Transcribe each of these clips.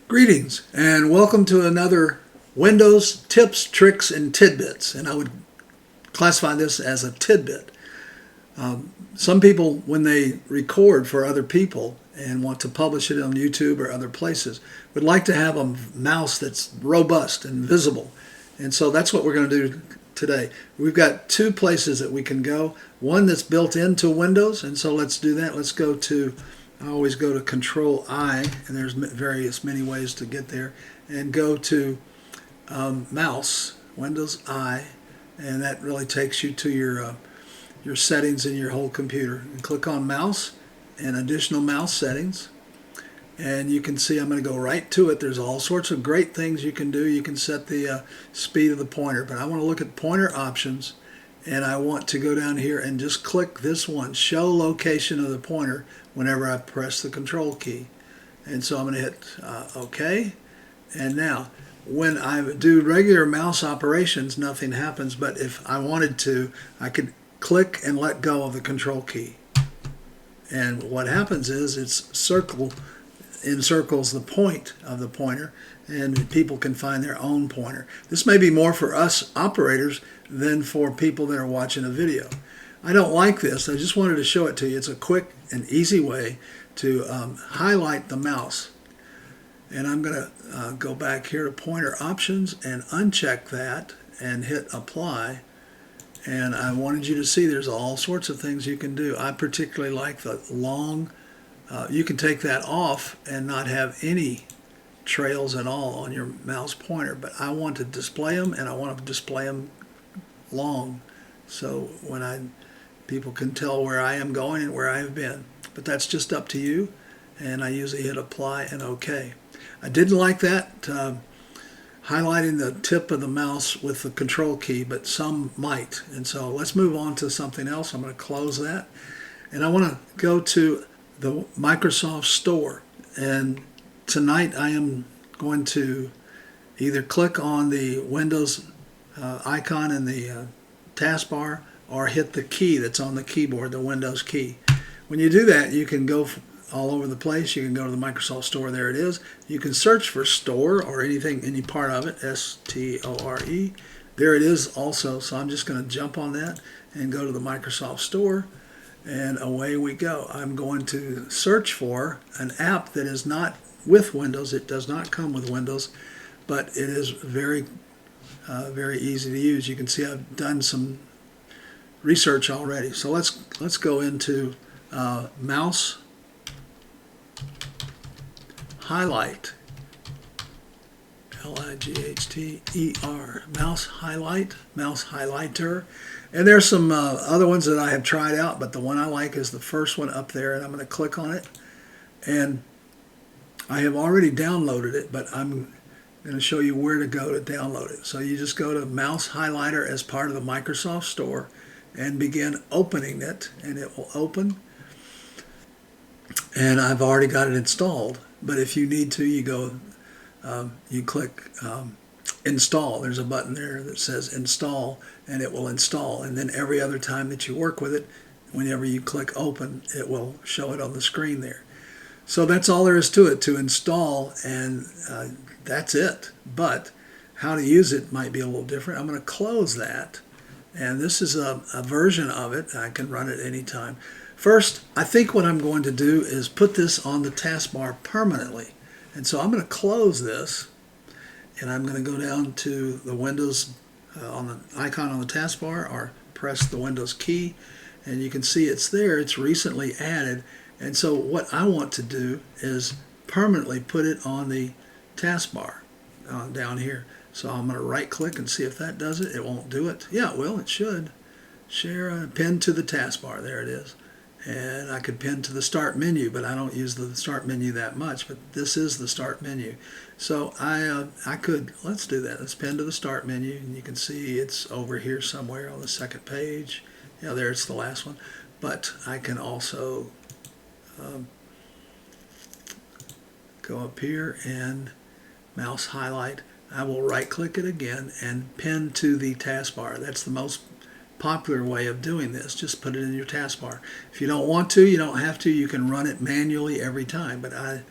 Greetings and welcome to another Windows Tips, Tricks, and Tidbits. And I would classify this as a tidbit. Some people, when they record for other people and want to publish it on YouTube or other places, would like to have a mouse that's robust and visible. And so that's what we're going to do today. We've got two places that we can go. One that's built into Windows, and so let's do that. Let's go to, I always go to Control I, and there's many ways to get there, and go to Mouse, Windows I, and that really takes you to your settings in your whole computer. And click on Mouse and Additional Mouse Settings, and you can see I'm going to go right to it. There's all sorts of great things you can do. You can set the speed of the pointer, but I want to look at pointer options, and I want to go down here and just click this one, Show Location of the Pointer, whenever I press the Control key. And so I'm going to hit OK. And now, when I do regular mouse operations, nothing happens, but if I wanted to, I could click and let go of the Control key. And what happens is it's encircles the point of the pointer, and people can find their own pointer. This may be more for us operators than for people that are watching a video. I don't like this. I just wanted to show it to you. It's a quick and easy way to highlight the mouse. And I'm going to go back here to pointer options and uncheck that and hit apply. And I wanted you to see there's all sorts of things you can do. I particularly like the long, you can take that off and not have any trails at all on your mouse pointer, but I want to display them, and I want to display them long, so when people can tell where I am going and where I have been. But that's just up to you, and I usually hit apply and OK. I didn't like that highlighting the tip of the mouse with the Control key, but some might. And so let's move on to something else. I'm going to close that, and I want to go to the Microsoft Store. And tonight I am going to either click on the Windows icon in the taskbar or hit the key that's on the keyboard, the Windows key. When you do that, you can go all over the place. You can go to the Microsoft Store. There it is. You can search for Store or anything, any part of it, S-T-O-R-E. There it is also. So I'm just going to jump on that and go to the Microsoft Store, and away we go. I'm going to search for an app that is not with Windows. It does not come with Windows, but it is very easy to use. You can see I've done some research already. So let's go into Mouse Highlight, L-I-G-H-T-E-R, Mouse Highlight, Mouse Highlighter. And there's some other ones that I have tried out, but the one I like is the first one up there, and I'm going to click on it. And I have already downloaded it, but I'm going to show you where to go to download it. So you just go to Mouse Highlighter as part of the Microsoft Store and begin opening it, and it will open. And I've already got it installed, but if you need to, you go, you click install. There's a button there that says install, and it will install. And then every other time that you work with it, whenever you click open, it will show it on the screen there. So that's all there is to it, to install, and that's it. But how to use it might be a little different. I'm going to close that, and this is a version of it. I can run it anytime. First, I think what I'm going to do is put this on the taskbar permanently. And so I'm going to close this, and I'm going to go down to the Windows on the icon on the taskbar, or press the Windows key, and you can see it's there. It's recently added. And so what I want to do is permanently put it on the taskbar down here. So I'm going to right click and see if that does it. It won't do it. Yeah, well, it should. Share pin to the taskbar. There it is. And I could pin to the start menu, but I don't use the start menu that much, but this is the start menu. So I could, let's do that. Let's pin to the start menu, and you can see it's over here somewhere on the second page. Yeah, there it's the last one. But I can also go up here and mouse highlight. I will right click it again and pin to the taskbar. That's the most popular way of doing this. Just put it in your taskbar. If you don't want to, you don't have to. You can run it manually every time, but I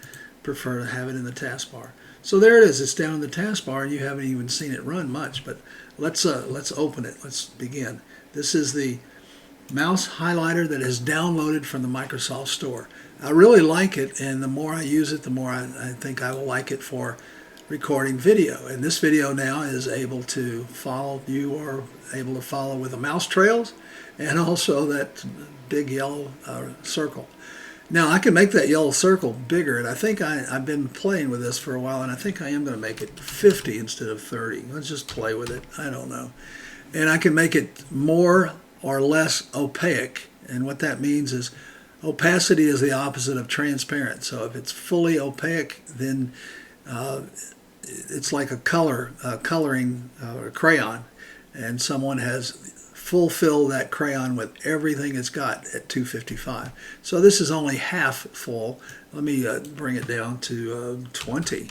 prefer to have it in the taskbar. So there it is. It's down in the taskbar, and you haven't even seen it run much. But let's open it. Let's begin. This is the mouse highlighter that is downloaded from the Microsoft Store. I really like it, and the more I use it, the more I think I will like it for recording video. And this video now is able to follow, you are able to follow with the mouse trails and also that big yellow circle. Now I can make that yellow circle bigger, and I think I've been playing with this for a while, and I think I am going to make it 50 instead of 30. Let's just play with it. I don't know. And I can make it more or less opaque, and what that means is opacity is the opposite of transparent. So if it's fully opaque, then it's like a coloring crayon, and someone has fulfilled that crayon with everything it's got at 255. So this is only half full. Let me bring it down to 20,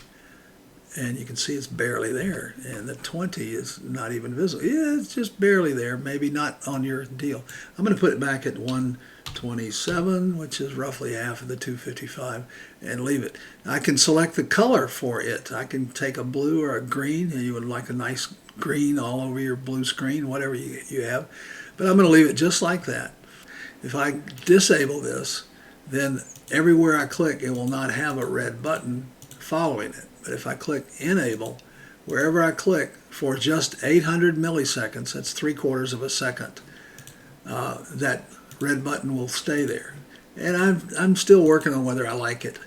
and you can see it's barely there, and the 20 is not even visible. Yeah, it's just barely there, maybe not on your deal. I'm going to put it back at 127, which is roughly half of the 255, and leave it. I can select the color for it. I can take a blue or a green, and you would like a nice green all over your blue screen, whatever you have. But I'm going to leave it just like that. If I disable this, then everywhere I click, it will not have a red button following it. But if I click Enable, wherever I click for just 800 milliseconds, that's 3/4 of a second, that red button will stay there. And I'm still working on whether I like it.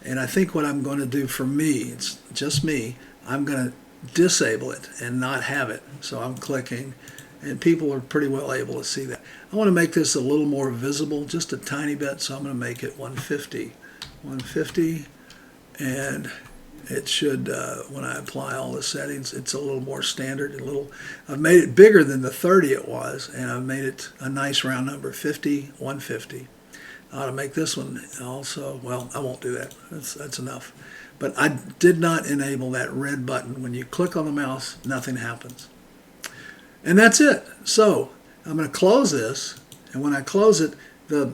And I think what I'm going to do for me, it's just me, I'm going to disable it and not have it. So I'm clicking, and people are pretty well able to see that. I want to make this a little more visible, just a tiny bit, so I'm going to make it 150. 150, and it should, when I apply all the settings, it's a little more standard. I've made it bigger than the 30 it was, and I've made it a nice round number, 50, 150. I ought to make this one also, well, I won't do that. That's enough. But I did not enable that red button. When you click on the mouse, nothing happens. And that's it. So I'm going to close this, and when I close it, the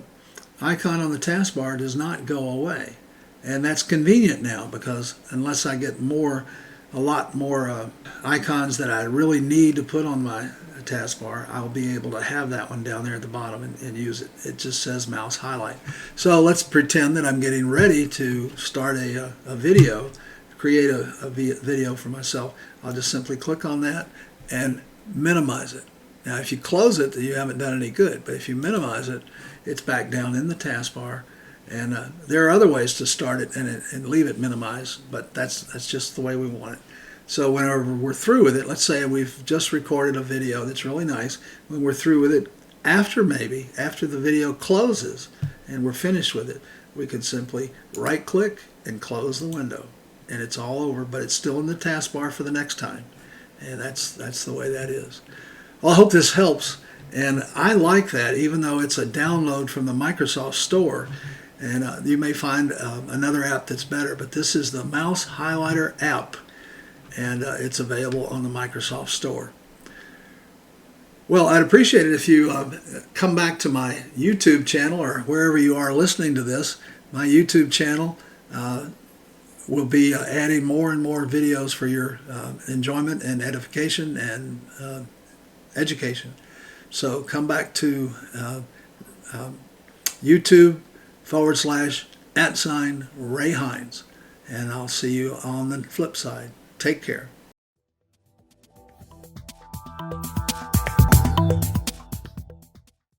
icon on the taskbar does not go away. And that's convenient now, because unless I get a lot more icons that I really need to put on my taskbar, I'll be able to have that one down there at the bottom and use it. It just says mouse highlight. So let's pretend that I'm getting ready to start a video, create a video for myself. I'll just simply click on that and minimize it. Now if you close it, you haven't done any good, but if you minimize it, it's back down in the taskbar. And there are other ways to start it and leave it minimized, but that's just the way we want it. So whenever we're through with it, let's say we've just recorded a video that's really nice. When we're through with it, after the video closes and we're finished with it, we can simply right-click and close the window. And it's all over, but it's still in the taskbar for the next time. And that's the way that is. Well, I hope this helps. And I like that, even though it's a download from the Microsoft Store. And you may find another app that's better, but this is the Mouse Highlighter app, and it's available on the Microsoft Store. Well, I'd appreciate it if you come back to my YouTube channel, or wherever you are listening to this. My YouTube channel will be adding more and more videos for your enjoyment and edification and education. So come back to YouTube /@Ray Hines, and I'll see you on the flip side. Take care.